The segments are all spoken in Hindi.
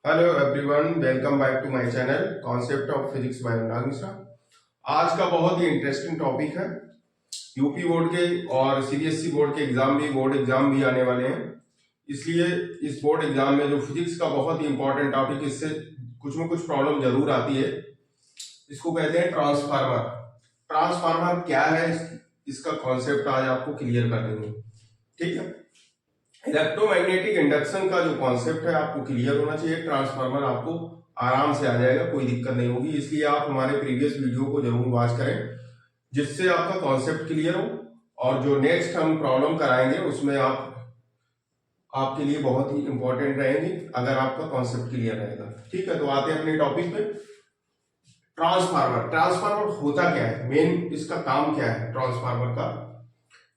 Hello everyone, welcome back to my channel concept of physics by Anurag Mishra. आज का बहुत ही इंटरेस्टिंग टॉपिक है। यूपी बोर्ड के और सीबीएसई बोर्ड के बोर्ड एग्जाम भी आने वाले हैं, इसलिए इस बोर्ड एग्जाम में जो फिजिक्स का बहुत ही इंपॉर्टेंट टॉपिक, इससे कुछ में कुछ प्रॉब्लम जरूर आती है। इसको कहते हैं ट्रांसफार्मर। ट्रांसफार्मर क्या है, इसका कॉन्सेप्ट आज आपको क्लियर कर देंगे। ठीक है, इलेक्ट्रोमैग्नेटिक इंडक्शन का जो कॉन्सेप्ट है आपको क्लियर होना चाहिए। ट्रांसफार्मर आपको आराम से आ जाएगा, कोई दिक्कत नहीं होगी। इसलिए आप हमारे प्रीवियस वीडियो को जरूर वॉच करें, जिससे आपका कॉन्सेप्ट क्लियर हो। और जो नेक्स्ट हम प्रॉब्लम कराएंगे उसमें आपके लिए बहुत ही इंपॉर्टेंट रहेंगे अगर आपका कॉन्सेप्ट क्लियर रहेगा। ठीक है, तो आते हैं अपने टॉपिक पे। ट्रांसफार्मर होता क्या है, मेन इसका काम क्या है ट्रांसफार्मर का?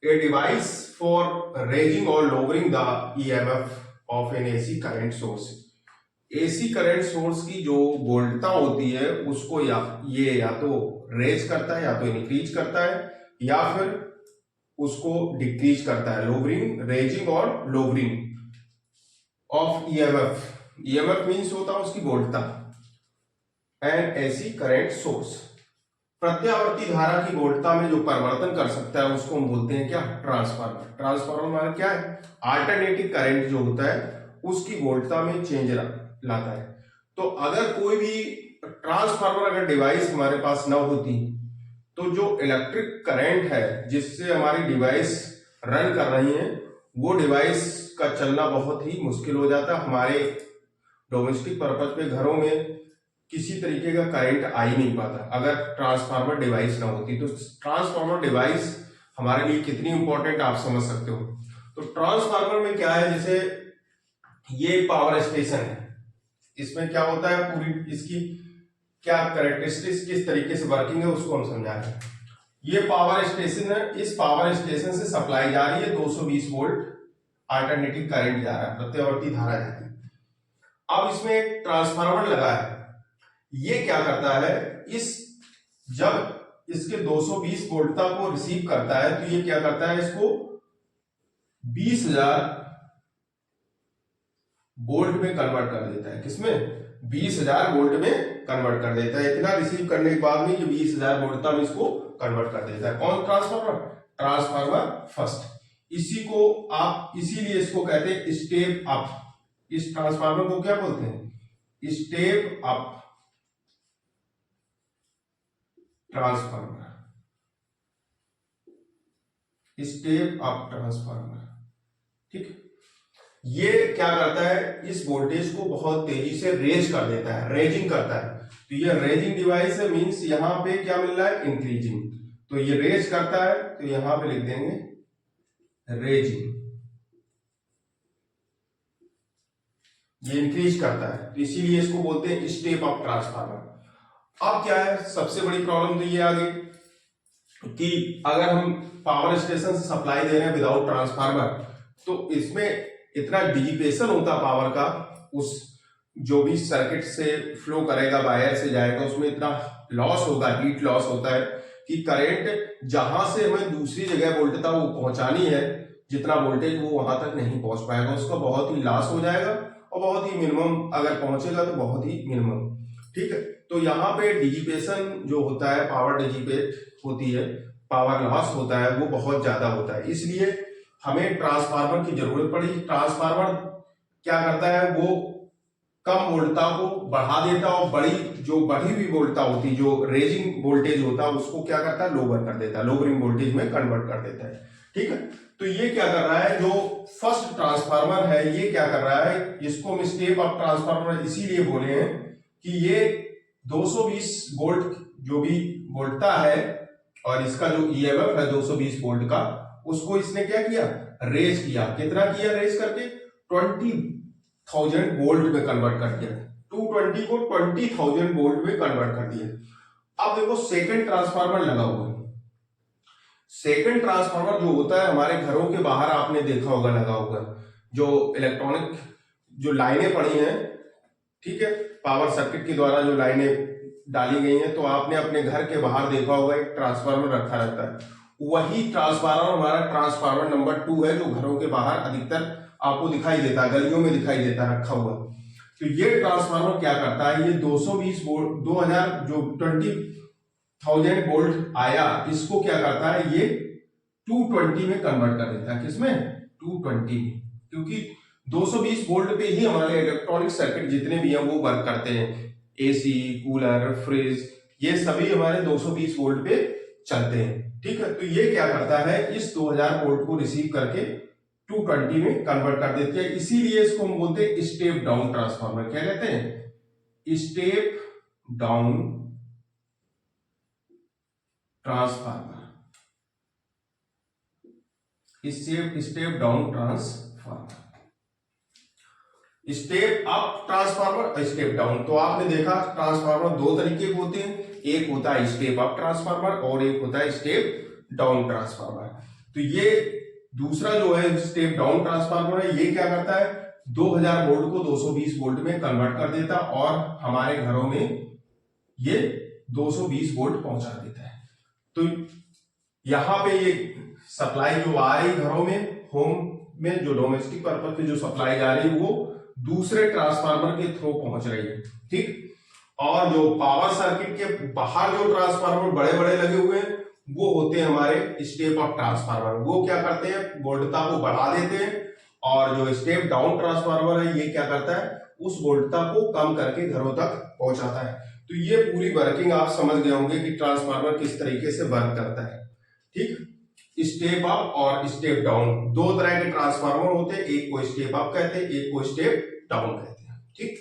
A device for raising or lowering the EMF of an AC current source। AC current source की जो वोल्टता होती है उसको या तो रेज करता है, या तो इंक्रीज करता है, या फिर उसको डिक्रीज करता है। लोवरिंग, रेजिंग और lowering of EMF। EMF means होता है उसकी वोल्टता। एंड AC करंट सोर्स प्रत्यावर्ती धारा की वोल्टता में जो परिवर्तन कर सकता है उसको हम बोलते हैं क्या? ट्रांसफार्मर। ट्रांसफार्मर माने क्या है? अल्टरनेटिंग करंट जो होता है उसकी वोल्टता में चेंज लाता है। तो अगर कोई भी ट्रांसफार्मर अगर डिवाइस हमारे पास न होती तो जो इलेक्ट्रिक करंट है जिससे हमारी डिवाइस रन कर रही है, वो डिवाइस का चलना बहुत ही मुश्किल हो जाता। हमारे डोमेस्टिक पर्पज पे घरों में किसी तरीके का करंट आ ही नहीं पाता अगर ट्रांसफार्मर डिवाइस ना होती। तो ट्रांसफार्मर डिवाइस हमारे लिए कितनी इंपॉर्टेंट आप समझ सकते हो। तो ट्रांसफार्मर में क्या है, जैसे ये पावर स्टेशन है, इसमें क्या होता है, पूरी इसकी क्या कैरेक्टरिस्टिक्स, किस तरीके से वर्किंग है उसको हम समझा रहे हैं। ये पावर स्टेशन है, इस पावर स्टेशन से सप्लाई जा रही है 220 वोल्ट अल्टरनेटिंग करंट जा रहा है, प्रत्यावर्ती धारा जा रही है। अब इसमें एक ट्रांसफार्मर लगा है, ये क्या करता है, जब इसके 220 वोल्टता को रिसीव करता है तो ये क्या करता है, इसको 20,000 वोल्ट में कन्वर्ट कर देता है। किसमें? 20,000 वोल्ट में कन्वर्ट कर देता है। इतना रिसीव करने के बाद में ये 20,000 वोल्टता में इसको कन्वर्ट कर देता है। कौन? ट्रांसफार्मर। Transformer first. इसी को आप, इसीलिए इसको कहते हैं स्टेप अप। इस ट्रांसफार्मर को क्या बोलते हैं? Step up transformer. Step up transformer. ठीक, ये क्या करता है, इस वोल्टेज को बहुत तेजी से रेज कर देता है, रेजिंग करता है। तो ये रेजिंग डिवाइस है, मींस यहां पे क्या मिल रहा है, इंक्रीजिंग। तो ये रेज करता है तो यहां पे लिख देंगे रेजिंग। ये इंक्रीज करता है तो इसीलिए इसको बोलते हैं स्टेप अप ट्रांसफार्मर। अब क्या है, सबसे बड़ी प्रॉब्लम तो ये आ गई कि अगर हम पावर स्टेशन से सप्लाई दे रहे हैं विदाउट ट्रांसफार्मर, तो इसमें इतना डिजिपेशन होता पावर का, उस जो भी सर्किट से फ्लो करेगा, वायर से जाएगा, उसमें इतना लॉस होगा, हीट लॉस होता है कि करंट जहां से हमें दूसरी जगह वोल्टेज वो पहुंचानी है, जितना वोल्टेज वो वहां तक नहीं पहुंच पाएगा, उसका बहुत ही लॉस हो जाएगा। और बहुत ही मिनिमम अगर पहुंचेगा तो बहुत ही मिनिमम। ठीक है, तो यहाँ पे डिजिपेशन जो होता है, पावर डिजिपेट होती है, पावर लॉस होता है, वो बहुत ज्यादा होता है। इसलिए हमें ट्रांसफार्मर की जरूरत पड़ी। ट्रांसफार्मर क्या करता है, वो कम वोल्टता को बढ़ा देता है, और जो बढ़ी हुई वोल्टता होती, जो रेजिंग वोल्टेज होता है, उसको क्या करता है, लोअर कर देता है, लोअरिंग वोल्टेज में कन्वर्ट कर देता है। ठीक है, तो ये क्या कर रहा है, जो फर्स्ट ट्रांसफार्मर है, ये क्या कर रहा है, इसको हम स्टेप अप ट्रांसफार्मर इसीलिए बोले हैं कि ये 220 वोल्ट जो भी वोल्टता है और इसका जो ईएमएफ है 220 वोल्ट का, उसको इसने क्या किया, रेज किया। कितना किया रेज करके? 20,000 वोल्ट में कन्वर्ट कर दिया। 220 को 20,000 वोल्ट में कन्वर्ट कर दिया। अब देखो सेकंड ट्रांसफार्मर लगा हुआ है। सेकंड ट्रांसफार्मर जो होता है हमारे घरों के बाहर आपने देखा होगा लगा हुआ, जो इलेक्ट्रॉनिक जो लाइनें पड़ी हैं, ठीक है, पावर सर्किट के द्वारा जो लाइनें डाली गई हैं, तो आपने अपने घर के बाहर देखा होगा एक ट्रांसफार्मर रखा रहता है। वही ट्रांसफार्मर हमारा ट्रांसफार्मर नंबर 2 है, जो घरों के बाहर अधिकतर आपको दिखाई देता है, गलियों में दिखाई देता है रखा हुआ। तो ये ट्रांसफार्मर क्या करता है, ये 220 वोल्ट 2000 जो 20,000 वोल्ट आया, इसको क्या करता है, ये 220 में कन्वर्ट कर देता है। किसमें? 220 में, क्योंकि 220 वोल्ट पे ही हमारे इलेक्ट्रॉनिक सर्किट जितने भी हैं वो वर्क करते हैं। एसी, कूलर, फ्रिज, ये सभी हमारे 220 वोल्ट पे चलते हैं। ठीक है, तो ये क्या करता है, इस 2000 वोल्ट को रिसीव करके 220 में कन्वर्ट कर देते हैं। इसीलिए इसको हम बोलते हैं स्टेप डाउन ट्रांसफार्मर। क्या कहते हैं? Step down transformer, step down transformer. Step up transformer, step down. तो आपने देखा ट्रांसफार्मर दो तरीके के होते हैं, एक होता है स्टेप अप ट्रांसफार्मर और एक होता है स्टेप डाउन ट्रांसफार्मर। तो ये दूसरा जो है स्टेप डाउन ट्रांसफार्मर है, ये क्या करता है, 2000 वोल्ट को 220 वोल्ट में कन्वर्ट कर देता और हमारे घरों में ये 220 वोल्ट पहुंचा देता है। तो यहां पे ये सप्लाई जो आ रही घरों में, होम में जो डोमेस्टिक पर्पज पे जो सप्लाई जा रही है वो दूसरे ट्रांसफार्मर के थ्रू पहुंच रही है। ठीक, और जो पावर सर्किट के बाहर जो ट्रांसफार्मर बड़े बड़े लगे हुए हैं वो होते हैं हमारे स्टेप अप ट्रांसफार्मर। वो क्या करते हैं, वोल्टता को बढ़ा देते हैं, और जो स्टेप डाउन ट्रांसफार्मर है ये क्या करता है, उस वोल्टता को कम करके घरों तक पहुंचाता है। तो ये पूरी वर्किंग आप समझ गए होंगे कि ट्रांसफार्मर किस तरीके से वर्क करता है। ठीक, स्टेप अप और स्टेप डाउन दो तरह के ट्रांसफार्मर होते हैं, एक को स्टेप अप कहते हैं, एक को स्टेप डाउन कहते हैं। ठीक,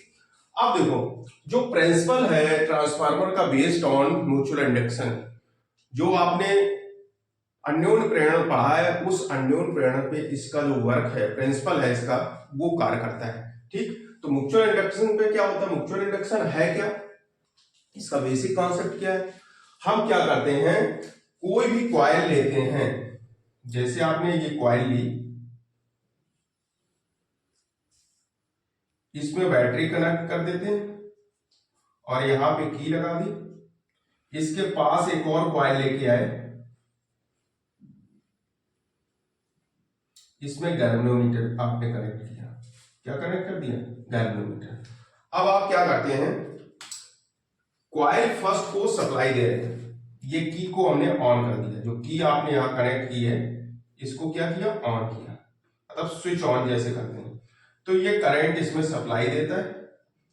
अब देखो जो प्रिंसिपल है ट्रांसफार्मर का बेस्ड ऑन म्यूचुअल इंडक्शन, जो आपने अन्योन्य प्रेरण पढ़ा है, उस अन्योन्य प्रेरण पे इसका जो वर्क है, प्रिंसिपल है इसका, वो कार्य करता है। ठीक, तो म्यूचुअल इंडक्शन पे क्या होता है, म्यूचुअल इंडक्शन है क्या, इसका बेसिक कॉन्सेप्ट क्या है। हम क्या करते हैं, कोई भी कॉइल लेते हैं, जैसे आपने ये कॉइल ली, इसमें बैटरी कनेक्ट कर देते हैं और यहां पे की लगा दी, इसके पास एक और कॉइल लेके आए, इसमें गैल्वेनोमीटर आपने कनेक्ट किया। क्या कनेक्ट कर दिया? गैल्वेनोमीटर। अब आप क्या करते हैं, कॉइल फर्स्ट को सप्लाई दे रहे हैं, ये की को हमने ऑन कर दिया, जो की आपने यहां कनेक्ट की है इसको क्या किया, ऑन किया, मतलब स्विच ऑन जैसे करते हैं। तो ये करंट इसमें सप्लाई देता है,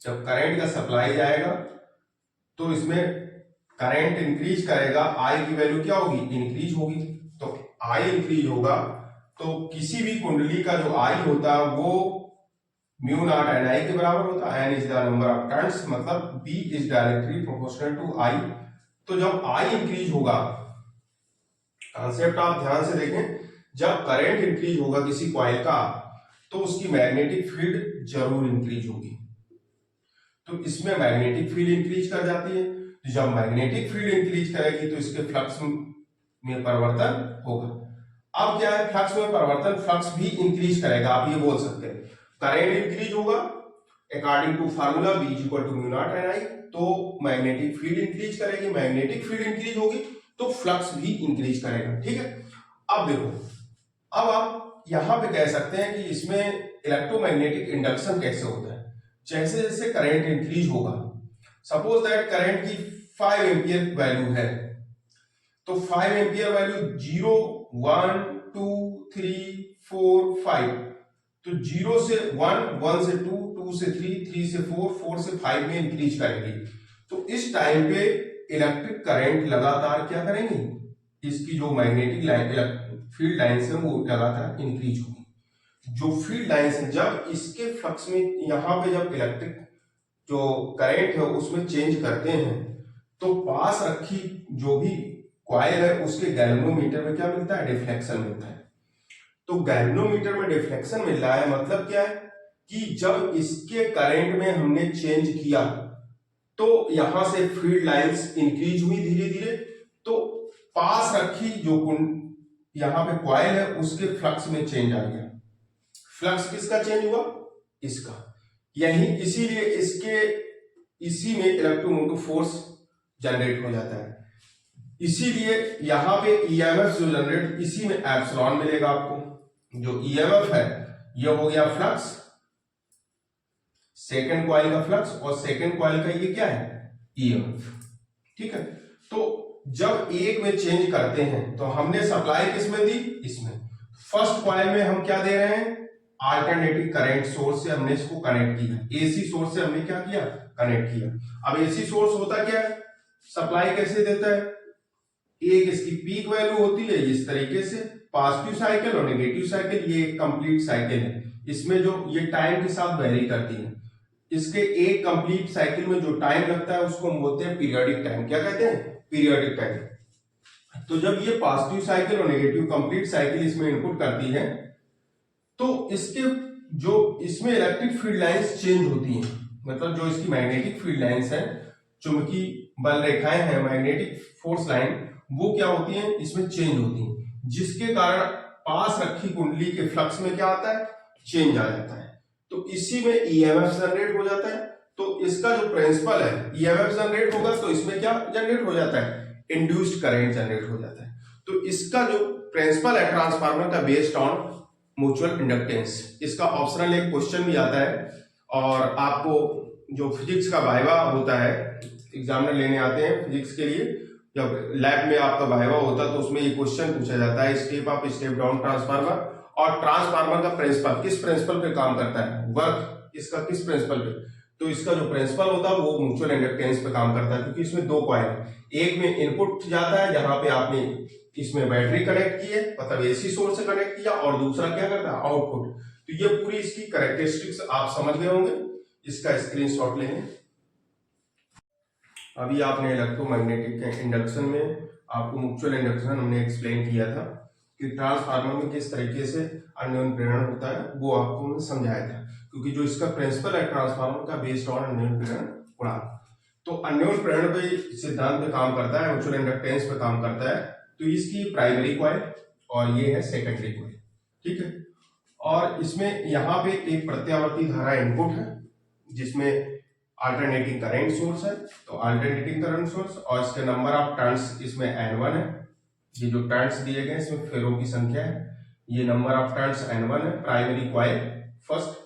जब करंट का सप्लाई जाएगा तो इसमें करंट इंक्रीज करेगा, आई की वैल्यू क्या होगी, इंक्रीज होगी। तो आई इंक्रीज होगा तो किसी भी कुंडली का जो आई होता है वो म्यू नॉट एन आई के बराबर होता है। N is the number of turns, मतलब B is directly proportional to I. तो जब आई इंक्रीज होगा, कॉन्सेप्ट आप ध्यान से देखें, जब करंट इंक्रीज होगा किसी कॉइल का तो उसकी मैग्नेटिक फील्ड जरूर इंक्रीज होगी। तो इसमें मैग्नेटिक फील्ड इंक्रीज कर जाती है, तो जब मैग्नेटिक फील्ड इंक्रीज करेगी तो इसके फ्लक्स में परिवर्तन होगा। अब क्या है, फ्लक्स में परिवर्तन, फ्लक्स भी इंक्रीज करेगा, आप ये बोल सकते हैं। करंट इंक्रीज होगा according to formula B equal to mu not N I, तो मैग्नेटिक फील्ड इंक्रीज करेगी, मैग्नेटिक फील्ड इंक्रीज होगी तो फ्लक्स भी इंक्रीज करेगा। ठीक है, अब देखो, अब आप यहां पे कह सकते हैं कि इसमें इलेक्ट्रोमैग्नेटिक इंडक्शन कैसे होता है। जैसे जैसे करंट इंक्रीज होगा, सपोज दैट करंट की 5 एम्पियर वैल्यू है, तो 5 एम्पियर वैल्यू 0 1 2 3 4 5, तो 0 से 1, 1 से 2, 2 से 3, 3 से 4, 4 से 5 में इंक्रीज करेंगे। तो इस टाइम पे इलेक्ट्रिक करंट लगातार क्या करेंगे, इसकी जो मैग्नेटिक फील्ड लाइन्स है वो लगातार इंक्रीज होगी। जो फील्ड लाइन्स है, जब इसके फ्लक्स में यहां पे जब इलेक्ट्रिक जो करंट है उसमें चेंज करते हैं तो पास रखी जो भी कॉइल है उसके गैल्वेनोमीटर में क्या मिलता है, डिफ्लेक्शन मिलता है। तो गैल्वेनोमीटर में डिफ्लेक्शन मिल रहा है, मतलब क्या है कि जब इसके करंट में हमने चेंज किया तो यहां से फील्ड लाइंस इंक्रीज हुई धीरे धीरे, तो पास रखी जो यहां पे कॉइल है उसके फ्लक्स में चेंज आ गया। फ्लक्स किसका चेंज हुआ, इसका। यही इसीलिए इसी में इलेक्ट्रोमोटिव फोर्स जनरेट हो जाता है। इसीलिए यहां पे ईएमएफ जो जनरेट, इसी में एप्सिलॉन मिलेगा आपको। जो ईएमएफ है ये हो गया फ्लक्स, सेकंड कॉइल का फ्लक्स और सेकंड कॉइल का ये क्या है, ईएमएफ। ठीक है, तो जब एक में चेंज करते हैं तो हमने सप्लाई किसमें दी, इसमें। फर्स्ट कॉइल में हम क्या दे रहे हैं, अल्टरनेटिंग करंट सोर्स से हमने इसको कनेक्ट किया, एसी सोर्स से हमने क्या किया, कनेक्ट किया। अब एसी सोर्स होता क्या है, सप्लाई कैसे देता है, एक इसकी पीक वैल्यू होती है इस तरीके से, पॉजिटिव साइकिल और नेगेटिव साइकिल, ये एक कंप्लीट साइकिल है। इसमें जो ये टाइम के साथ वेरी करती है, इसके एक कंप्लीट साइकिल में जो टाइम लगता है उसको हम बोलते हैं पीरियोडिक टाइम। क्या कहते हैं, पीरियोडिक टाइम। तो जब ये पॉजिटिव साइकिल और नेगेटिव कंप्लीट साइकिल इसमें इनपुट करती है तो इसके जो इसमें इलेक्ट्रिक फील्ड लाइंस चेंज होती हैं, मतलब जो इसकी मैग्नेटिक फील्ड लाइंस है, चुंबकीय बल रेखाएं हैं, मैग्नेटिक फोर्स लाइन, वो क्या होती हैं, इसमें चेंज होती हैं, जिसके कारण पास रखी कुंडली के फ्लक्स में क्या आता है, चेंज आ जाता है। तो इसी में ईएमएफ जनरेट हो जाता है। तो इसका जो प्रिंसिपल है, ईएमएफ जनरेट होगा तो इसमें क्या जनरेट हो जाता है, इंड्यूस्ड करंट जनरेट हो जाता है। तो इसका जो प्रिंसिपल है ट्रांसफार्मर का, बेस्ड ऑन म्यूचुअल इंडक्टेंस। इसका ऑप्शनल एक क्वेश्चन भी आता है, और आपको जो फिजिक्स का वाइवा होता है, एग्जामिनर लेने आते हैं फिजिक्स के लिए, जब लैब में आपका वाइवा होता है तो उसमें ये क्वेश्चन पूछा जाता है, step up step down transformer, और ट्रांसफार्मर का प्रिंसिपल किस प्रिंसिपल पे काम करता है, वर्क इसका किस प्रिंसिपल पे। तो इसका जो प्रिंसिपल होता है वो म्यूचुअल इंडक्टेंस पे काम करता है, क्योंकि इसमें दो कॉइल, एक में इनपुट जाता है जहां पे आपने इसमें बैटरी कनेक्ट की है, मतलब एसी सोर्स से कनेक्ट किया, और दूसरा क्या करता है, आउटपुट। तो ये पूरी इसकी कैरेक्टरिस्टिक्स आप समझ गए होंगे, इसका स्क्रीनशॉट लेंगे। अभी आपने इलेक्ट्रोमैग्नेटिक इंडक्शन में आपको म्यूचुअल इंडक्शन हमने एक्सप्लेन किया था कि ट्रांसफार्मर में किस तरीके से अन्योन्य प्रेरण होता है, वो आपको मैं समझाया था, क्योंकि जो इसका प्रिंसिपल है ट्रांसफार्मर का, बेस्ड ऑन अन्योन्य प्रेरण गुणांक। तो अन्योन्य प्रेरण पे सिद्धांत पे काम करता है, म्यूचुअल इंडक्टेंस पे काम करता है। तो इसकी प्राइमरी कॉइल और ये है सेकेंडरी कॉइल, ठीक है। और इसमें यहाँ पे एक प्रत्यावर्ती धारा इनपुट है, जिसमें अल्टरनेटिंग करंट सोर्स है, तो अल्टरनेटिंग करंट सोर्स, और इसके नंबर ऑफ टर्न्स इसमें N1 है। ये जो टर्न्स दिए गए इसमें फेरों की संख्या है, ये नंबर ऑफ टर्न्स N1 है, प्राइमरी कॉइल फर्स्ट।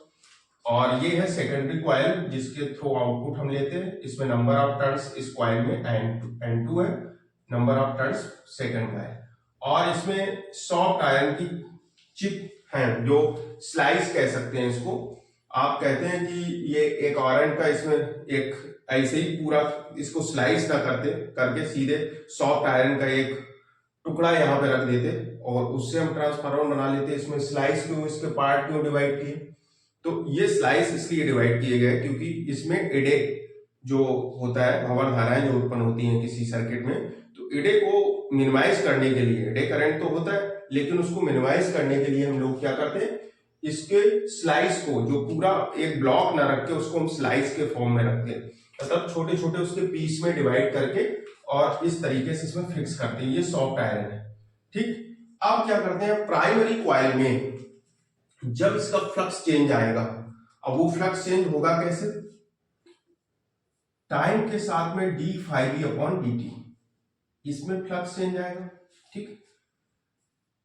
और ये है सेकेंडरी कॉइल जिसके थ्रू आउटपुट हम लेते हैं, इसमें नंबर ऑफ टर्न्स इस कॉइल में N2 है, नंबर ऑफ टर्न्स सेकंड का है। और इसमें सॉफ्ट आयरन की चिप है, जो स्लाइस कह सकते हैं इसको। आप कहते हैं कि ये एक आयरन का, इसमें एक ऐसे ही पूरा इसको स्लाइस ना करते करके सीधे सॉफ्ट आयरन का एक टुकड़ा यहाँ पे रख देते और उससे हम ट्रांसफार्मर बना लेते। इसमें स्लाइस क्यों, इसके पार्ट क्यों डिवाइड किए, तो ये स्लाइस इसलिए डिवाइड किए गए क्योंकि इसमें इडे जो होता है, भंवर धाराएं जो उत्पन्न होती हैं किसी सर्किट में, तो इडे को मिनिमाइज करने के लिए, इडे करंट तो होता है लेकिन उसको मिनिमाइज करने के लिए हम लोग क्या करते हैं, इसके स्लाइस को, जो पूरा एक ब्लॉक ना रख के उसको हम स्लाइस के फॉर्म में रखते हैं, मतलब छोटे छोटे उसके पीस में डिवाइड करके और इस तरीके से इसमें फिक्स करते हैं। ये सॉफ्ट आयरन है, ठीक। अब क्या करते हैं, प्राइमरी कॉइल में जब इसका फ्लक्स चेंज आएगा, अब वो फ्लक्स चेंज होगा कैसे, टाइम के साथ में d phi B upon d t, इसमें फ्लक्स चेंज आएगा, ठीक।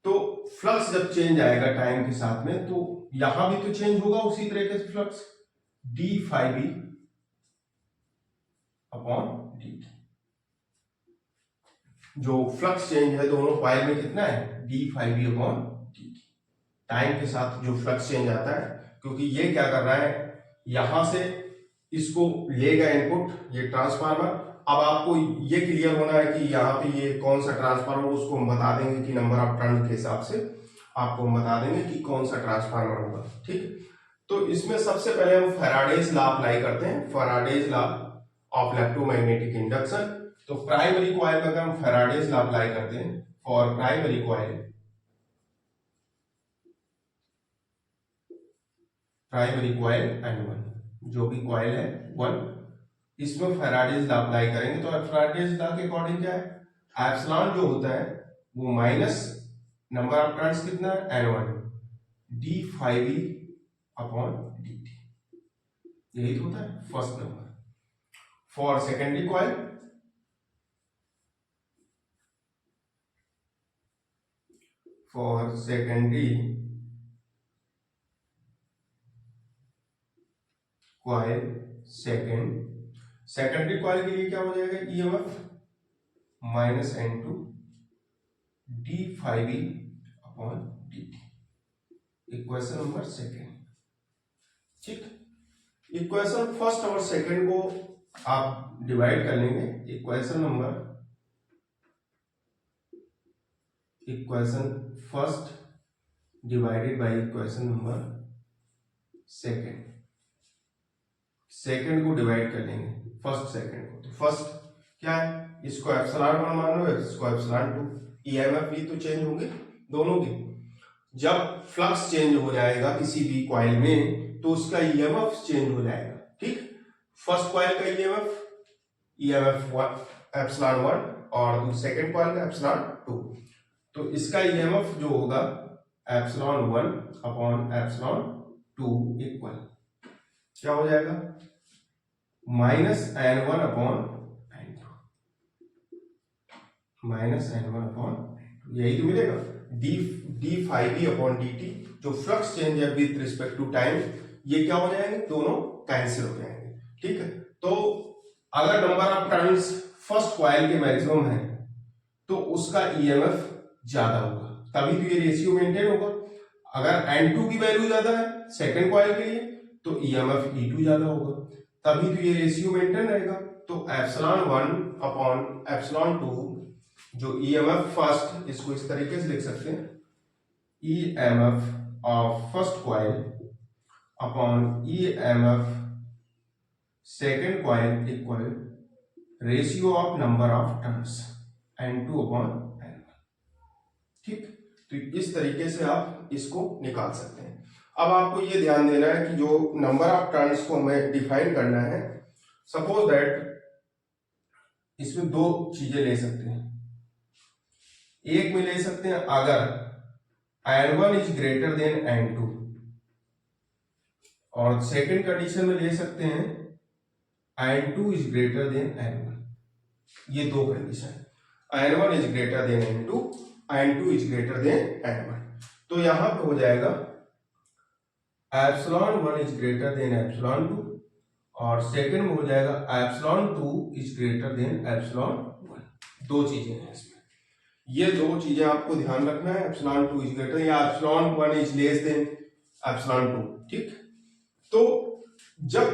तो फ्लक्स जब चेंज आएगा टाइम के साथ में, तो यहां भी तो चेंज होगा उसी तरीके से flux, d phi B upon d t. जो फ्लक्स चेंज है दोनों कॉइल में कितना है, d phi B upon d t. Time के साथ जो फ्लक्स चेंज आता है, क्योंकि ये क्या कर रहा है, यहां से इसको लेगा इनपुट ये ट्रांसफार्मर। अब आपको ये क्लियर होना है कि यहाँ पे ये कौन सा ट्रांसफार्मर, उसको हम बता देंगे कि नंबर ऑफ टर्न के हिसाब से आपको हम बता देंगे कि कौन सा ट्रांसफार्मर होगा, ठीक। तो इसमें सबसे पहले हम फैराडेज लॉ अप्लाई करते हैं, Faraday's law of electromagnetic induction. तो प्राइमरी कॉइल में अगर हम फैराडेज लॉ अप्लाई करते हैं for primary coil, primary coil N1, जो भी कॉइल है 1, इसमें फैराडेज लॉ अप्लाई करेंगे तो फैराडेज लॉ के अकॉर्डिंग क्या है, एप्सिलॉन जो होता है वो माइनस नंबर ऑफ टर्न्स कितना है N1, d phi B upon d t, यही तो होता है first number. For secondary coil, for secondary coil second, secondary coil के लिए क्या हो जाएगा, EMF minus N2 d∅b upon dt, equation number second. ठीक, इक्वेशन फर्स्ट और सेकेंड को आप डिवाइड कर लेंगे, equation first divided by equation number second, second को डिवाइड कर लेंगे फर्स्ट सेकेंड को। तो फर्स्ट क्या है, इसको एप्सिलॉन 1 मान लो, इसको एप्सिलॉन 2। ईएमएफ भी तो चेंज होंगे दोनों के। जब फ्लक्स चेंज हो जाएगा किसी भी कॉइल में तो उसका ईएमएफ चेंज हो जाएगा। ठीक, फर्स्ट कॉइल का ईएमएफ 1 एप्सिलॉन 1 और सेकेंड कॉइल का एप्सिलॉन 2। तो इसका ईएमएफ जो होगा एप्सिलॉन 1 अपॉन एप्सिलॉन 2 इक्वल क्या हो जाएगा, minus N1 upon N2, minus N1 upon, यही तो मिलेगा d∅b अपॉन dt। जो फ्लक्स चेंज है विथ रिस्पेक्ट टू टाइम, ये क्या हो जाएंगे, दोनों कैंसिल हो जाएंगे। ठीक है, तो अगर number of turns first coil के मैक्सिमम है तो उसका ईएमएफ ज्यादा होगा, तभी तो ये रेशियो मेंटेन होगा। अगर N2 की वैल्यू ज्यादा है सेकंड कॉइल के लिए तो ईएमएफ E2 ज्यादा होगा, तभी तो ये रेशियो मेंटेन रहेगा। तो एप्सिलॉन 1 अपॉन एप्सिलॉन 2 जो ईएमएफ फर्स्ट, इसको इस तरीके से लिख सकते हैं, EMF of first coil upon EMF second coil equal ratio of number of turns N2 upon N1। ठीक, तो इस तरीके से आप इसको निकाल सकते हैं। अब आपको ये ध्यान देना है कि जो नंबर ऑफ टर्न्स को हमें डिफाइन करना है, सपोज दैट इसमें दो चीजें ले सकते हैं। एक में ले सकते हैं अगर N1 is greater than N2, और सेकंड कंडीशन में ले सकते हैं N2 is greater than N1। ये दो condition, N1 is greater than N2, N2 is greater than N1। तो यहां पे हो जाएगा epsilon 1 is greater than epsilon 2, और सेकंड में हो जाएगा epsilon 2 is greater than epsilon 1। दो चीजें हैं इसमें, ये दो चीजें आपको ध्यान रखना है, एप्सिलॉन 2 इज ग्रेटर या epsilon 1 is less then epsilon 2। ठीक, तो जब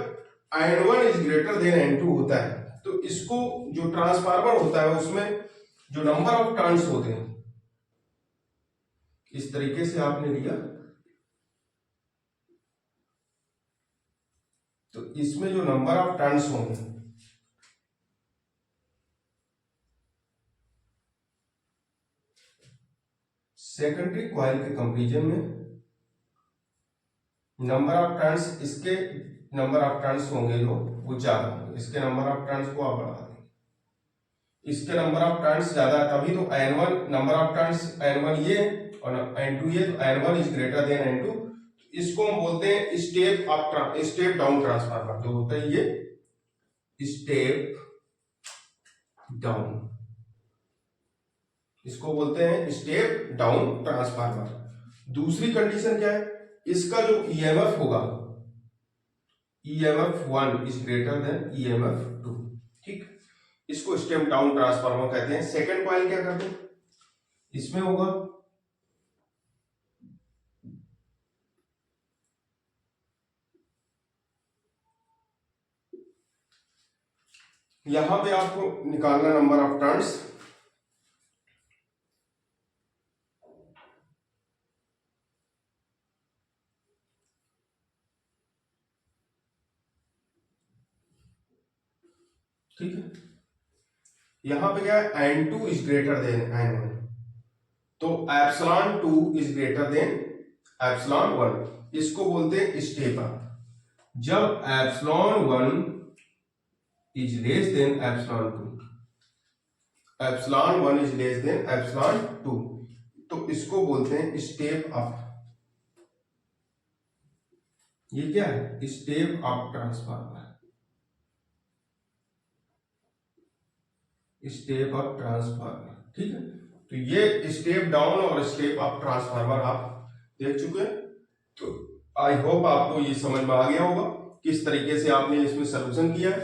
N1 is greater than N2 होता है तो इसको जो ट्रांसफार्मर होता है उसमें जो नंबर ऑफ टर्न्स होते हैं, इस तरीके से आपने लिया, तो इसमें जो नंबर ऑफ टर्न्स होंगे सेकेंडरी कॉइल के कंपैरिजन में नंबर ऑफ टर्न्स, इसके नंबर ऑफ टर्न्स होंगे जो वो ज्यादा होंगे, इसके नंबर ऑफ टर्न्स को आप बढ़ा देंगे, इसके नंबर ऑफ टर्न्स ज्यादा, तभी तो N1 number of turns N1 ये और N2 ये, तो N1 is greater than N2। इसको हम बोलते हैं स्टेप डाउन ट्रांसफार्मर, जो होता है ये स्टेप डाउन, इसको बोलते हैं स्टेप डाउन ट्रांसफार्मर। दूसरी कंडीशन क्या है, इसका जो ईएमएफ होगा EMF 1 is greater then EMF 2। ठीक, इसको स्टेप डाउन ट्रांसफार्मर कहते हैं। सेकंड कॉइल क्या करते हैं, इसमें होगा यहां पे आपको निकालना नंबर ऑफ टर्न्स, ठीक है। यहां पे क्या है, N2 is greater than N1, तो epsilon 2 is greater than epsilon 1, इसको बोलते हैं स्टेप अप। जब epsilon 1 is less then epsilon 2, epsilon 1 is less then epsilon 2, तो इसको बोलते हैं स्टेप अप। ये क्या है, step up transformer, step up transformer. ठीक है, तो ये स्टेप डाउन और स्टेप अप ट्रांसफार्मर आप देख चुके हैं। तो आई होप आपको ये समझ में आ गया होगा किस तरीके से आपने इसमें सोल्यूशन किया है।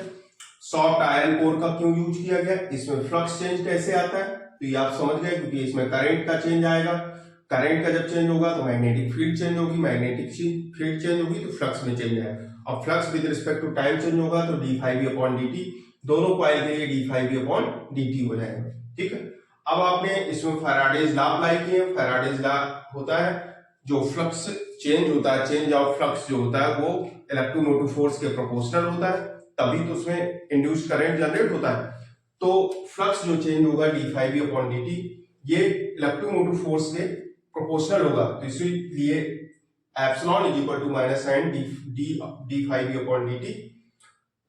सॉफ्ट आयरन कोर का क्यों यूज किया गया, इसमें फ्लक्स चेंज कैसे आता है, तो ये आप समझ गए, क्योंकि इसमें करंट का चेंज आएगा, करंट का जब चेंज होगा तो मैग्नेटिक फील्ड चेंज होगी, मैग्नेटिक फील्ड चेंज होगी तो फ्लक्स में चेंज आएगा, और flux with respect to time change होगा तो d∅v/dt, दोनों कॉइल के लिए d∅v/dt हो जाएगा। ठीक है, अब आपने इसमें फैराडेज लॉ अप्लाई किए। फैराडेज लॉ होता है जो फ्लक्स चेंज होता है, चेंज ऑफ फ्लक्स जो होता है वो इलेक्ट्रोमोटिव फोर्स के प्रोपोर्शनल होता है, तभी तो उसमें इंड्यूस्ड करंट जनरेट होता है। तो फ्लक्स जो चेंज होगा d∅v/dt ये इलेक्ट्रोमोटिव फोर्स के प्रोपोर्शनल होगा, तो इसलिए epsilon is equal to -n d∅v/dt।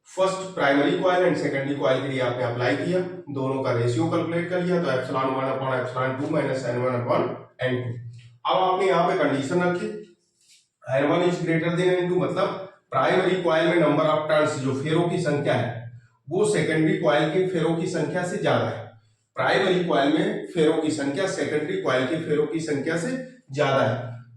First primary coil and secondary coil के लिए आपने अप्लाई किया, दोनों का रेशियो कैलकुलेट कर लिया, तो ε1/ε2 -n1/n2। अब आपने यहाँ पे कंडीशन रखी n1 is greater than n2, मतलब प्राइमरी कॉइल में नंबर ऑफ टर्न्स जो फेरों की संख्या है वो सेकेंडरी कॉइल के फेरों की संख्या से ज्यादा है। प्राइमरी कॉइल में फेरों की संख्या सेकेंडरी कॉइल के फेरों की संख्या से ज्यादा है,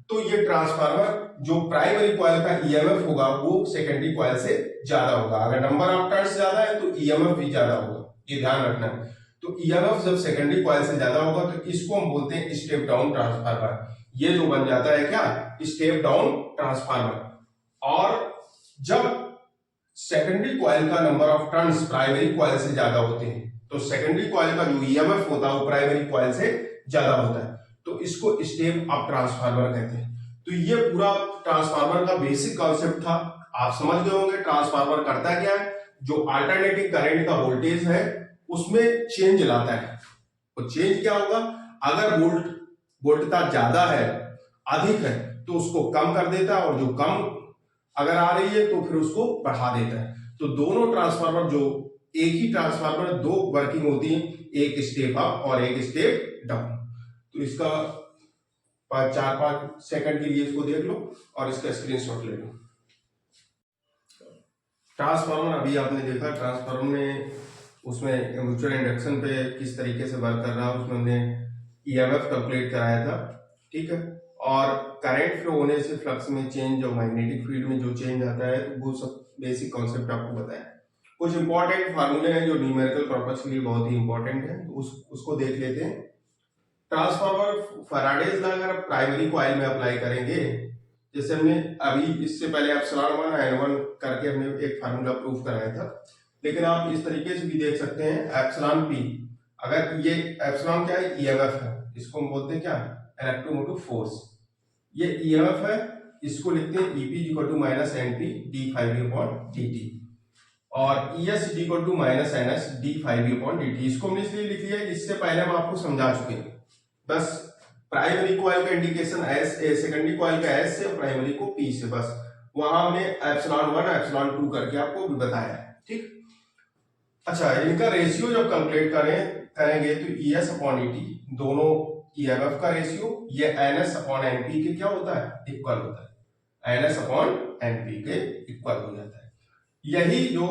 तो ये ट्रांसफार्मर जो प्राइमरी कॉइल का ईएमएफ होगा वो सेकेंडरी कॉइल से ज्यादा होगा। अगर नंबर ऑफ टर्न्स ज्यादा है तो ईएमएफ भी ज्यादा होगा, ये ध्यान रखना है। तो ईएमएफ जब सेकेंडरी कॉइल से ज्यादा होगा तो इसको हम बोलते हैं स्टेप डाउन ट्रांसफार्मर। ये जो बन जाता है क्या, स्टेप डाउन ट्रांसफार्मर। और जब सेकेंडरी कॉइल का number of turns primary coil से ज्यादा होते हैं तो सेकेंडरी कॉइल का जो ईएमएफ होता है वो प्राइमरी कॉइल से ज्यादा होता है, तो इसको स्टेप अप ट्रांसफार्मर कहते हैं। तो ये पूरा ट्रांसफार्मर का बेसिक कॉन्सेप्ट था, आप समझ गए होंगे ट्रांसफार्मर करता क्या है। जो अल्टरनेटिंग करंट का वोल्टेज है उसमें चेंज लाता है। तो चेंज क्या होगा, अगर वोल्टता ज्यादा है, अधिक है, तो उसको कम कर देता है, और जो कम अगर आ रही है तो फिर उसको बढ़ा देता है। तो दोनों ट्रांसफार्मर जो एक ही ट्रांसफार्मर दो वर्किंग होती है, एक स्टेप अप और एक स्टेप डाउन। तो इसका 4-5 सेकंड के लिए इसको देख लो और इसका स्क्रीनशॉट ले लो। ट्रांसफार्मर अभी आपने देखा, ट्रांसफार्मर में उसमें म्यूचुअल इंडक्शन पे किस तरीके से वर्क कर रहा है, उसमें हमने ईएमएफ कैलकुलेट कराया था। ठीक है, और करंट फ्लो होने से फ्लक्स में चेंज और मैग्नेटिक फील्ड में जो चेंज आता है, तो वो सब बेसिक कॉन्सेप्ट आपको बताया। कुछ इंपॉर्टेंट फार्मूले हैं जो न्यूमेरिकल पर्पस के लिए बहुत ही इंपॉर्टेंट है, उसको देख लेते हैं। ट्रांसफार्मर फैराडेज लॉ अगर प्राइमरी कॉइल में अप्लाई करेंगे, जैसे हमने अभी इससे पहले एप्सिलॉन 1 n1 करके हमने एक फार्मूला प्रूफ कराया था, लेकिन आप इस तरीके से भी देख सकते हैं एप्सिलॉन p। अगर ये एप्सिलॉन क्या है, ईएमएफ है, इसको हम बोलते हैं क्या, इलेक्ट्रोमोटिव फोर्स। ये ईएमएफ है, इसको लिखते हैं ep -np d∅v/dt, और ES -ns d∅v/dt। इसको हमने इसलिए लिख लिया है, इससे पहले हम आपको समझा चुके हैं। बस प्राइमरी कॉइल का इंडिकेशन एस, सेकेंडरी कॉइल का एस से, प्राइमरी को पी से, बस वहां हमने एप्सिलॉन 1 एप्सिलॉन 2 करके आपको भी बताया है। ठीक, अच्छा, इनका रेशियो जब कैलकुलेट करेंगे तो ES/ET दोनों ईएमएफ का रेशियो ये NS/NP के क्या होता है, इक्वल होता है, NS/NP के इक्वल हो जाता है। यही जो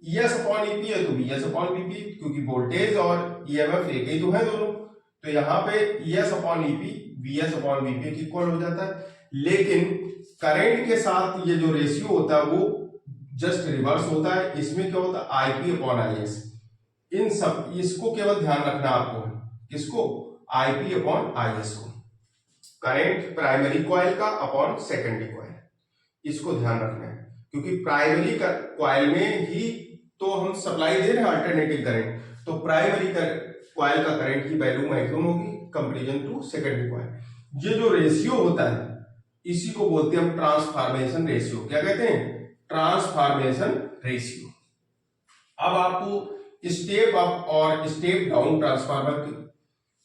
ES/EP है तो VS/PP, क्योंकि वोल्टेज और ईएमएफ एक ही तो है दोनों, तो यहाँ पे ES/EP VS/VP के इक्वल हो जाता है। लेकिन करंट के साथ ये जो रेशियो होता है वो जस्ट रिवर्स होता है। इसमें क्या होता है, IP/IS। इन सब, इसको केवल ध्यान रखना आपको, किसको, IP/IS को, करंट प्राइमरी कॉइल का अपॉन सेकेंडरी कॉइल, इसको ध्यान रखना है, क्योंकि प्राइमरी कॉइल में ही तो हम सप्लाई दे रहे हैं अल्टरनेटिंग करंट, तो प्राइमरी कॉइल का करंट की वैल्यू मैक्सिमम होगी कंपैरिजन टू सेकेंडरी कॉइल। ये जो रेशियो होता है इसी को बोलते हैं हम ट्रांसफॉर्मेशन रेशियो। क्या कहते हैं, ट्रांसफॉर्मेशन रेशियो। अब आपको स्टेप अप और स्टेप डाउन ट्रांसफार्मर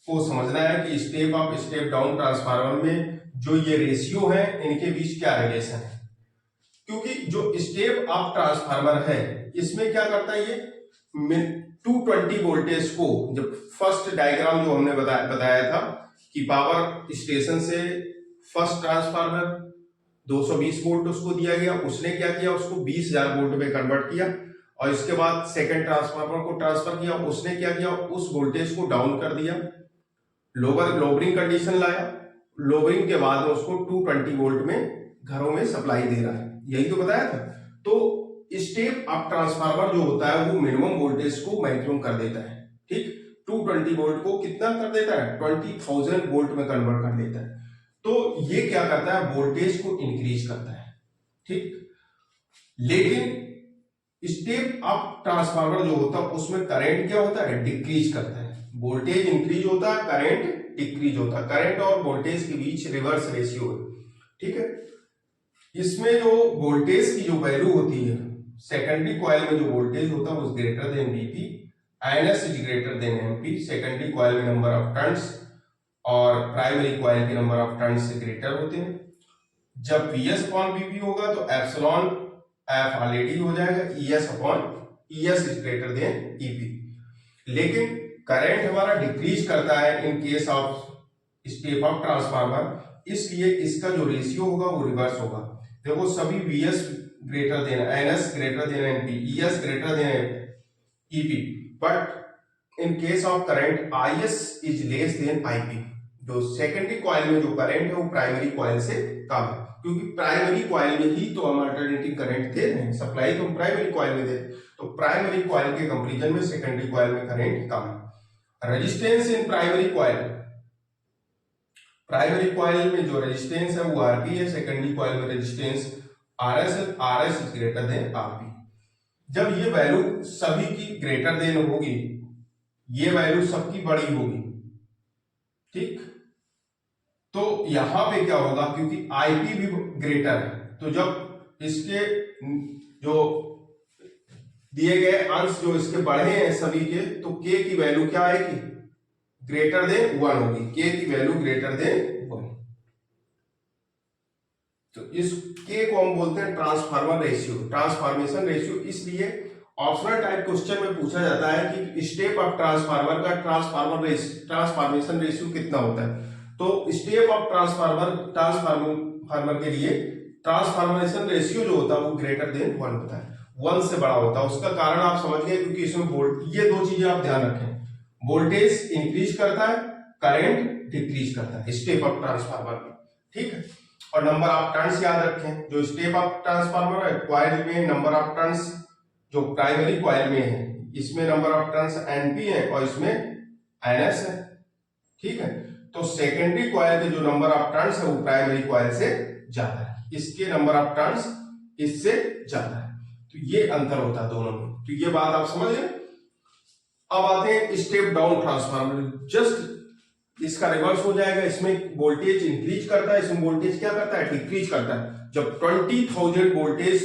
को समझना है कि step up step down transformer में जो ये रेशियो है इनके बीच क्या रिलेशन है। क्योंकि जो स्टेप अप ट्रांसफार्मर है इसमें क्या करता है, ये 220 वोल्टेज को, जब फर्स्ट डायग्राम जो हमने बताया था कि पावर स्टेशन से फर्स्ट ट्रांसफार्मर 220 वोल्ट उसको दिया गया, उसने क्या किया, उसको 20,000 वोल्ट में कन्वर्ट किया, और इसके बाद सेकंड ट्रांसफार्मर को ट्रांसफर किया, उसने क्या किया, उस वोल्टेज को डाउन कर दिया, लोअरिंग कंडीशन लाया, लोअरिंग के बाद में उसको 220 वोल्ट में घरों में सप्लाई दे रहा है, यही तो बताया था। तो स्टेप अप ट्रांसफार्मर जो होता है वो मिनिमम वोल्टेज को मैक्सिमम कर देता है, ठीक। 220 वोल्ट को कितना कर देता है, 20,000 वोल्ट में कन्वर्ट कर देता है। तो ये क्या करता है, वोल्टेज को इंक्रीज करता है, ठीक। लेकिन स्टेप अप ट्रांसफार्मर जो होता है उसमें करंट क्या होता है, डिक्रीज करता है। वोल्टेज इंक्रीज होता है, करंट डिक्रीज होता है। करंट और वोल्टेज के बीच रिवर्स रेशियो है, ठीक है। इसमें जो वोल्टेज की जो वैल्यू होती है, सेकेंडरी कॉइल में जो वोल्टेज होता है वो greater than VP, NS is greater then MP. Secondary coil में नंबर ऑफ टर्न्स और प्राइमरी कॉइल के नंबर ऑफ टर्न्स से ग्रेटर होते हैं। जब वीएस अपॉन वीपी होगा तो एप्सिलॉन एफ ऑलरेडी हो जाएगा, ES upon ES is greater than EP. लेकिन करंट हमारा डिक्रीज करता है in case of step up transformer, इसलिए इसका जो रेशियो होगा वो रिवर्स होगा। देखो सभी VS greater than NS greater than NP, ES greater than EP, but in case of current IS is less than IP. जो सेकेंडरी कॉइल में जो करंट है वो प्राइमरी कॉइल से कम है, क्योंकि प्राइमरी कॉइल में ही तो हम अल्टरनेटिंग करंट दे रहे हैं, सप्लाई तो हम प्राइमरी कॉइल में दे रहे हैं। तो प्राइमरी कॉइल के कंपैरिजन में सेकेंडरी कॉइल में करंट कम है। Resistance in primary coil, primary coil में जो रेजिस्टेंस है वो आरपी है, सेकेंडरी कॉइल में रेजिस्टेंस आरएस है, RS is greater then RP. जब ये वैल्यू सभी की ग्रेटर देन होगी, ये वैल्यू सबकी बड़ी होगी, ठीक। तो यहां पे क्या होगा, क्योंकि आईपी भी ग्रेटर है, तो जब इसके जो दिए गए अंश जो इसके बढ़े हैं सभी के, तो के की वैल्यू क्या आएगी, ग्रेटर देन 1 होगी। के की वैल्यू ग्रेटर देन 1, तो इस के को हम बोलते हैं ट्रांसफार्मर रेशियो, ट्रांसफॉर्मेशन रेशियो। इसलिए ऑप्शनल टाइप क्वेश्चन में पूछा जाता है कि स्टेप अप ट्रांसफार्मर का ट्रांसफॉर्मेशन रेशियो कितना होता है। तो स्टेप अप ट्रांसफार्मर के लिए ट्रांसफॉर्मेशन रेशियो जो होता है वो ग्रेटर देन 1 होता है, 1 से बड़ा होता है। उसका कारण आप समझ गए, क्योंकि इसमें ये दो चीजें आप ध्यान रखें, वोल्टेज इंक्रीज करता है, करंट डिक्रीज करता है स्टेप अप ट्रांसफार्मर में, ठीक है। और नंबर ऑफ टर्न्स याद रखें, जो स्टेप अप ट्रांसफार्मर है कॉइल में नंबर ऑफ टर्न्स जो प्राइमरी कॉइल में है, इसमें नंबर ऑफ टर्न्स एनपी है और इसमें एनएस है, ठीक है। तो सेकेंडरी कॉइल के जो नंबर ऑफ टर्न्स है वो प्राइमरी कॉइल से ज्यादा है, इसके नंबर ऑफ टर्न्स इससे ज्यादा है, तो ये अंतर होता है दोनों में। तो ये बात आप समझ गए। अब आते हैं स्टेप डाउन ट्रांसफार्मर, जस्ट इसका रिवर्स हो जाएगा। इसमें वोल्टेज इंक्रीज करता है, इसमें वोल्टेज क्या करता है, डिक्रीज करता है। जब 20,000 वोल्टेज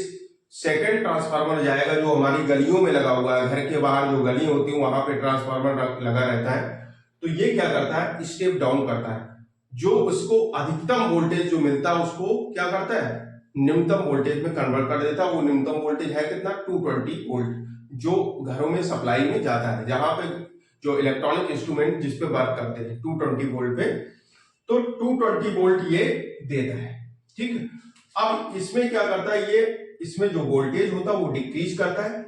सेकंड ट्रांसफार्मर जाएगा, जो हमारी गलियों में लगा हुआ है, घर के बाहर जो गली होती है वहां पे ट्रांसफार्मर लगा रहता है, तो ये क्या करता है, स्टेप डाउन करता है। जो उसको अधिकतम वोल्टेज जो मिलता है उसको क्या करता है, निम्नतम वोल्टेज में कन्वर्ट कर देता है। वो निम्नतम वोल्टेज है कितना, 220 वोल्ट, जो घरों में सप्लाई में जाता है, जहां पे जो इलेक्ट्रॉनिक इंस्ट्रूमेंट जिसपे वर्क करते हैं 220 वोल्ट पे, तो 220 वोल्ट ये देता है, ठीक है। अब इसमें क्या करता है, ये इसमें जो वोल्टेज होता है वो डिक्रीज करता है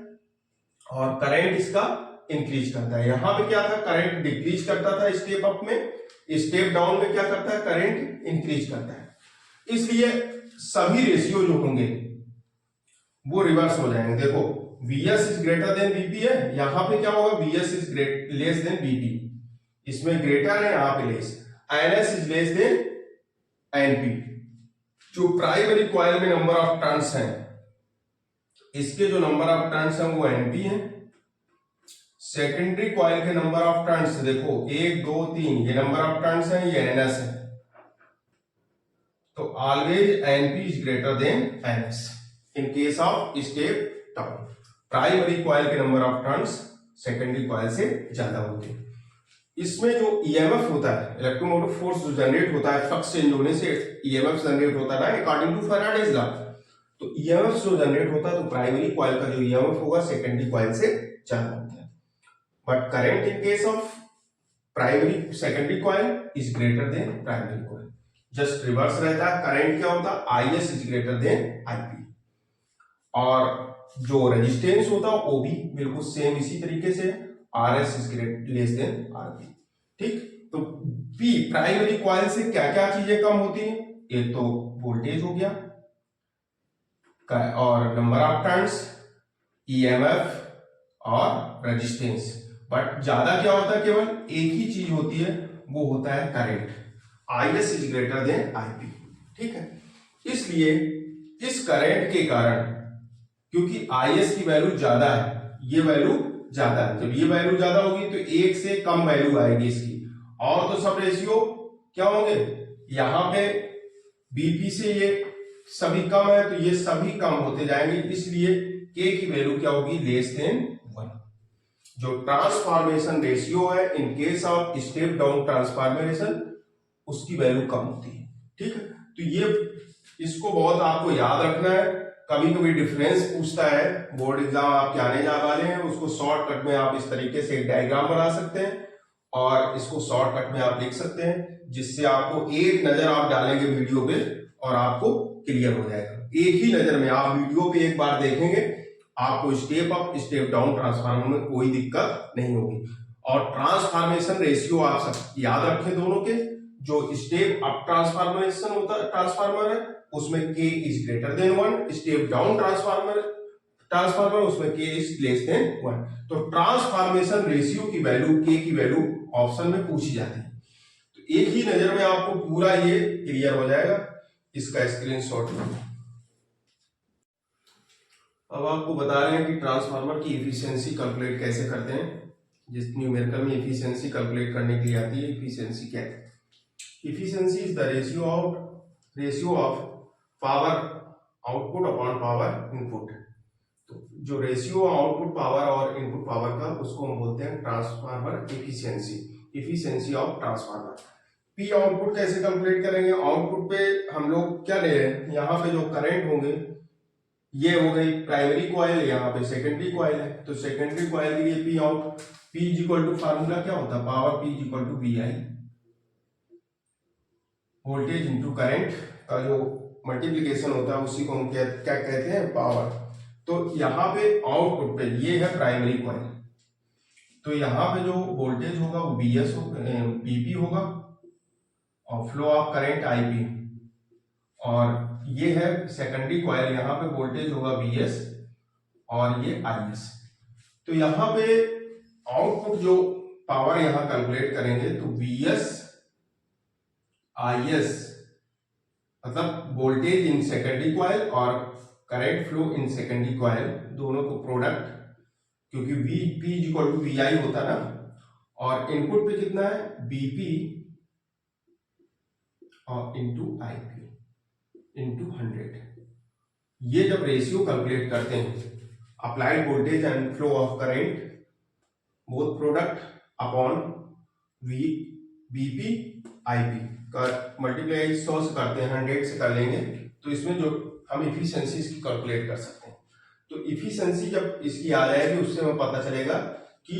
और करंट इसका इंक्रीज करता है। यहां पे क्या था, करंट डिक्रीज करता था स्टेप अप में, स्टेप डाउन में क्या करता है, करंट इंक्रीज करता है। इसलिए सभी रेशियो जो होंगे वो रिवर्स हो जाएंगे। देखो Vs is greater then Vp है, यहां पे क्या होगा, Vs is less then Vp, इसमें ग्रेटर है यहां पे less, Ns is less then Np। जो प्राइमरी कॉइल में नंबर ऑफ टर्न्स हैं, इसके जो नंबर ऑफ टर्न्स हैं वो Np है। सेकेंडरी कॉइल के नंबर ऑफ टर्न्स देखो 1 2 3, ये नंबर ऑफ टर्न्स हैं, ये Ns है, तो always Np is greater than Ns in case of step down. Primary coil के number of turns secondary coil से ज्यादा होते हैं। इसमें जो ईएमएफ होता है, इलेक्ट्रोमोटिव फोर्स जो जनरेट होता है, फ्लक्स चेंज होने से ईएमएफ जनरेट होता है अकॉर्डिंग टू फैराडेज लॉ। तो ईएमएफ जो जनरेट होता है तो प्राइमरी कॉइल का जो ईएमएफ होगा सेकेंडरी कॉइल से ज्यादा होता है। But current in case of primary secondary coil is greater than primary coil, just reverse रहता है। करंट क्या होता है, IS is greater than IP, और जो रेजिस्टेंस होता है वो भी बिल्कुल सेम इसी तरीके से, RS is less then RP, ठीक। तो पी प्राइमरी कॉइल से क्या क्या चीजें कम होती हैं, एक तो वोल्टेज हो गया, और नंबर ऑफ टर्न्स, ईएमएफ और रेजिस्टेंस। बट ज्यादा क्या होता है, केवल एक ही चीज होती है, वो होता है current. IS is greater than IP, ठीक है। इसलिए इस करंट के कारण, क्योंकि आईएस की वैल्यू ज्यादा है, ये वैल्यू ज्यादा है, जब ये वैल्यू ज्यादा होगी तो एक से कम वैल्यू आएगी इसकी, और तो सब रेशियो क्या होंगे, यहां पे बीपी से ये सभी कम है तो ये सभी कम होते जाएंगे, इसलिए के की वैल्यू क्या होगी, लेस देन 1। जो ट्रांसफॉर्मेशन रेशियो है in case of step down transformation, उसकी वैल्यू कम होती है, ठीक है। तो ये इसको बहुत आपको याद रखना है। कभी कभी डिफरेंस पूछता है, बोर्ड एग्जाम आपके आने जा वाले हैं, उसको शॉर्टकट में आप इस तरीके से एक डायग्राम बना सकते हैं और इसको शॉर्टकट में आप लिख सकते हैं, जिससे आपको एक नजर आप डालेंगे वीडियो पे और आपको क्लियर हो जाएगा। एक ही नजर में आप वीडियो पे एक बार देखेंगे, आपको step up step down transformer में कोई दिक्कत नहीं होगी। और ट्रांसफॉर्मेशन रेशियो आप सब याद रखें दोनों के, जो स्टेप अप ट्रांसफॉर्मेशन होता है ट्रांसफार्मर है उसमें k is greater then 1, step down transformer उसमें k इज लेस देन 1। तो ट्रांसफॉर्मेशन रेशियो की वैल्यू, k की वैल्यू ऑप्शन में पूछी जाती है, तो एक ही नजर में आपको पूरा ये क्लियर हो जाएगा। इसका स्क्रीनशॉट लो। अब आपको बता रहे हैं कि ट्रांसफार्मर की इफिशियंसी कैलकुलेट कैसे करते हैं। जिस न्यूमेरिकल में इफिशियंसी कैलकुलेट करने के लिए आती है, इफिशियंसी क्या है? Efficiency is the ratio of power output upon power input. तो जो रेशियो आउटपुट पावर और इनपुट पावर का, उसको हम बोलते हैं transformer efficiency of transformer. P output कैसे कैलकुलेट करेंगे? आउटपुट पे हम लोग क्या ले रहे हैं, यहाँ पे जो करंट होंगे ये हो गई प्राइमरी कॉइल, यहाँ पे सेकेंडरी कॉइल है, तो सेकेंडरी कॉइल के लिए P out, P is equal to formula क्या होता है, power P is equal to V I, voltage into current का जो मल्टीप्लीकेशन होता है उसी को हम क्या कहते हैं, पावर। तो यहाँ पे आउटपुट पे ये है प्राइमरी कॉइल, तो यहाँ पे जो वोल्टेज होगा वो बीएस बीपी होगा और फ्लो ऑफ करंट आईपी, और ये है सेकेंडरी कॉइल, यहाँ पे वोल्टेज होगा बीएस और ये आईएस। तो यहाँ पे आउटपुट जो पावर यहाँ कैलकुलेट करेंगे तो बीएस आईएस मतलब वोल्टेज इन सेकेंडरी कॉइल और current flow in secondary coil, दोनों को प्रोडक्ट, क्योंकि V P is equal to V I होता ना, और इनपुट पे कितना है बीपी और इंटू आईपी इंटू 100। ये जब रेशियो कैलकुलेट करते हैं, applied voltage and flow of current both product upon V BP IP का मल्टीप्लाई 100 से करते हैं, 100 से कर लेंगे, तो इसमें जो हम इफिशियंसी इसकी कैलकुलेट कर सकते हैं। तो इफिशियंसी जब इसकी आ जाएगी, उससे हमें पता चलेगा कि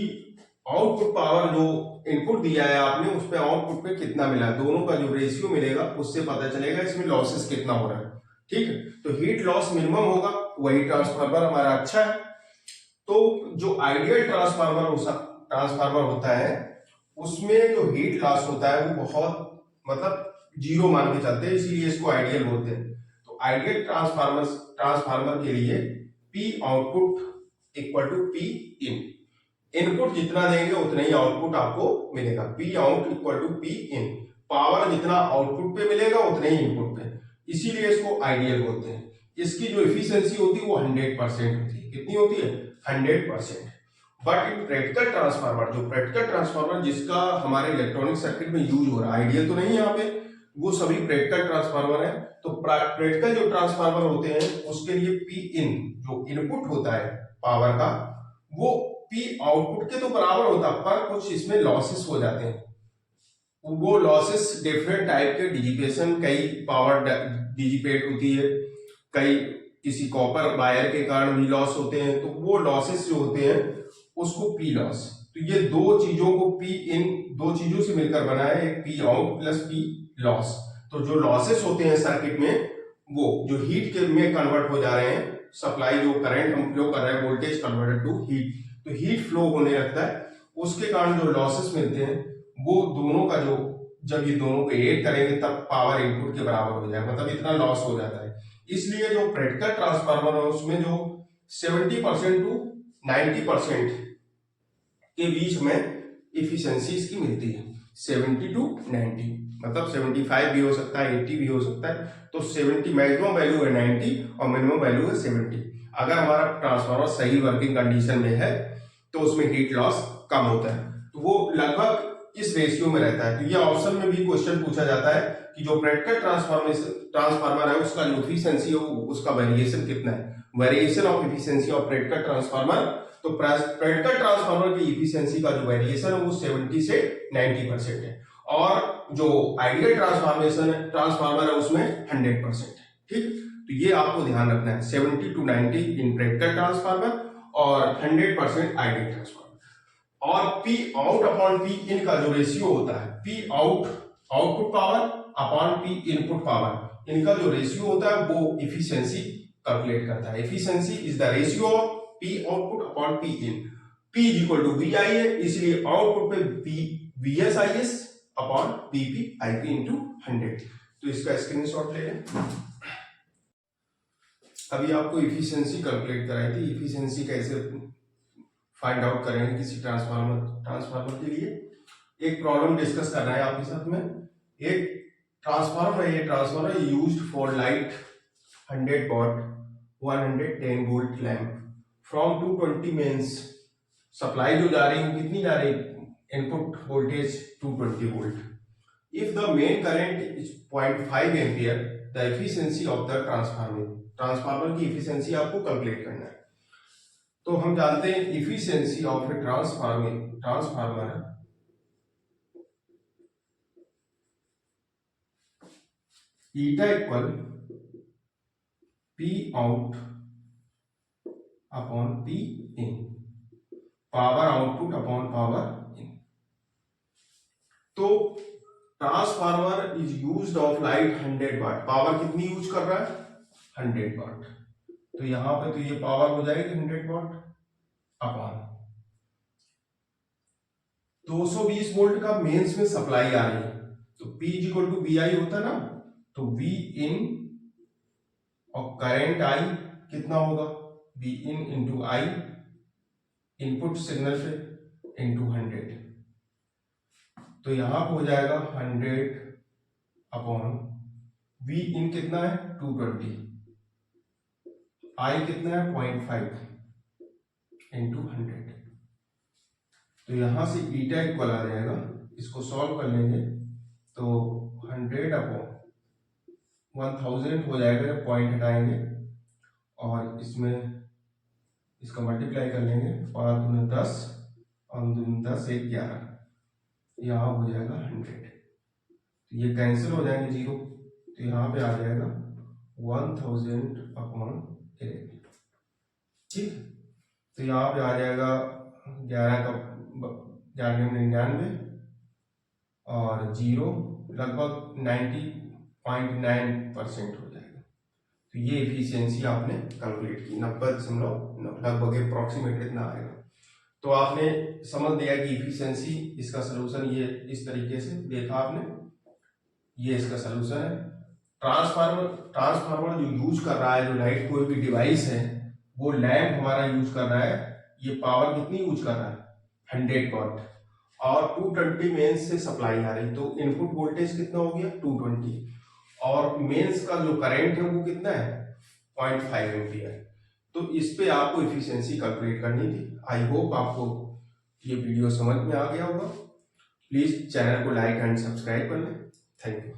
आउटपुट पावर जो इनपुट दिया है आपने, उस पे आउटपुट पे कितना मिला, दोनों का जो रेशियो मिलेगा उससे पता चलेगा इसमें लॉसेस कितना हो रहा है, ठीक है। तो हीट लॉस मिनिमम होगा, वही ट्रांसफार्मर हमारा अच्छा है। तो जो आइडियल ट्रांसफार्मर होता है उसमें जो हीट लॉस होता है वो बहुत मतलब जीरो मान के चलते हैं, इसीलिए इसको आइडियल बोलते हैं। तो आइडियल ट्रांसफार्मर के लिए P output equal to P in, input जितना देंगे उतना ही आउटपुट आपको मिलेगा। P out equal to P in, power जितना आउटपुट पे मिलेगा उतना ही इनपुट पे, इसीलिए इसको आइडियल बोलते हैं। इसकी जो इफिशियंसी होती है वो 100% होती है। कितनी होती है? 100%। बट इन प्रैक्टिकल ट्रांसफार्मर, जो प्रैक्टिकल ट्रांसफार्मर जिसका हमारे इलेक्ट्रॉनिक सर्किट में यूज हो रहा है, आइडियल तो नहीं है यहाँ पे, वो सभी प्रैक्टिकल ट्रांसफार्मर है। तो प्रैक्टिकल जो ट्रांसफार्मर होते हैं उसके लिए पी इन जो इनपुट होता है पावर का, वो पी आउटपुट के तो बराबर होता है, पर कुछ इसमें लॉसेस हो जाते हैं। वो लॉसेस डिफरेंट टाइप के डिजिपेशन, कई पावर डिजिपेट होती है, कई किसी कॉपर वायर के कारण भी लॉस होते हैं, तो वो लॉसेस जो होते हैं उसको पी लॉस। तो ये दो चीजों को पी इन, दो चीजों से मिलकर बना है, एक P out plus P loss. तो जो लॉसेस होते हैं सर्किट में, वो जो हीट के में कन्वर्ट हो जा रहे हैं, सप्लाई जो करंट हम फ्लो कर रहे हैं, वोल्टेज कन्वर्टेड टू हीट, तो हीट फ्लो होने लगता है, उसके कारण जो लॉसेस मिलते हैं वो दोनों का जो, जब ये दोनों को ऐड करेंगे तब पावर इनपुट के बराबर हो जाए, मतलब इतना लॉस हो जाता है। इसलिए जो प्रैक्टिकल ट्रांसफार्मर है उसमें जो 70% टू 90% के बीच में इफिशियंसी इसकी मिलती है। 70 टू 90 मतलब 75 भी हो सकता है, 80 भी हो सकता है। तो 70 मैक्सिमम वैल्यू है 90 और मिनिमम वैल्यू है 70। अगर हमारा ट्रांसफार्मर सही वर्किंग कंडीशन में है तो उसमें हीट लॉस कम होता है, तो वो लगभग इस रेशियो में रहता है। तो ये ऑप्शन में भी क्वेश्चन पूछा जाता है कि जो प्रैक्टिकल ट्रांसफार्मर है उसका जो एफिशिएंसी है उसका वेरिएशन कितना है, variation of efficiency of practical transformer. तो प्रैक्टिकल ट्रांसफार्मर की एफिशिएंसी का जो वेरिएशन है वो 70 से 90% है और जो आइडियल ट्रांसफार्मर है उसमें 100% है। ठीक, तो ये आपको ध्यान रखना है, 70 टू 90 इन प्रैक्टिकल ट्रांसफार्मर और 100% आइडियल ट्रांसफार्मर। और P आउट अपॉन P इन का जो रेशियो होता है, P out output power upon P input power, इनका जो रेशियो होता है वो एफिशिएंसी कैलकुलेट करता है। Efficiency is the ratio of P output upon P in. P is equal to VI है, इसलिए आउटपुट पे VSIS अपॉन VPIP इंटू 100। तो इसका स्क्रीनशॉट ले लें। अभी आपको एफिशिएंसी कैलकुलेट कराई थी, एफिशिएंसी कैसे फाइंड आउट करेंगे किसी ट्रांसफार्मर के लिए। एक प्रॉब्लम डिस्कस करना है आपके साथ में। एक ट्रांसफार्मर है, ये transformer used for light 100 watt 110 volt lamp from 220 mains. Supply जो जा रही है कितनी जा रही है, input voltage 220 volt. If the main current is 0.5 ampere the efficiency of the transformer की एफिशिएंसी आपको कैलकुलेट करना है। तो हम जानते हैं efficiency of a transformer eta equal P out upon P in, power output upon power in. तो transformer is used of light 100 watt, power कितनी यूज कर रहा है 100 वाट। तो यहां पे तो ये पावर हो जाएगी 100 वाट अपॉन 220 वोल्ट का मेंस में सप्लाई आ रही है, तो P इक्वल टू VI होता है ना, तो V इन और करंट I कितना होगा, V in into I input signal पे इंटू 100। तो यहां पे हो जाएगा 100 अपॉन V इन कितना है 220, I कितना है 0.5 इंटू 100। तो यहां से ईटा इक्वल आ जाएगा, इसको सॉल्व कर लेंगे तो 100 अपॉन 1000 हो जाएगा जब पॉइंट हटाएंगे और इसमें इसका मल्टीप्लाई कर लेंगे, 5 दूनी 10 और 2 10 1 11, यहाँ हो जाएगा 100। तो ये कैंसिल हो जाएंगे जीरो, तो यहाँ पे आ जाएगा 1000 अपॉन 11। ठीक, तो यहाँ पे आ जाएगा 11 का 99 और जीरो लगभग 90.9% हो जाएगा। तो ये एफिशिएंसी आपने कैलकुलेट की 90.9, लगभग अप्रोक्सीमेट इतना आएगा। तो आपने समझ लिया कि एफिशिएंसी, इसका सलूशन ये इस तरीके से देखा आपने, ये इसका सलूशन है। ट्रांसफार्मर जो यूज कर रहा है, जो लाइट कोई भी डिवाइस है, वो लैंप हमारा यूज कर रहा है, ये पावर कितनी यूज कर रहा है 100 वाट और 220 मेंस से सप्लाई आ रही, तो इनपुट वोल्टेज कितना हो गया 220 और मेंस का जो करंट है वो कितना है 0.5 एम्पियर। तो इस पे आपको एफिशिएंसी कैलकुलेट करनी थी। आई होप आपको ये वीडियो समझ में आ गया होगा। प्लीज चैनल को लाइक एंड सब्सक्राइब कर लें। Thank you.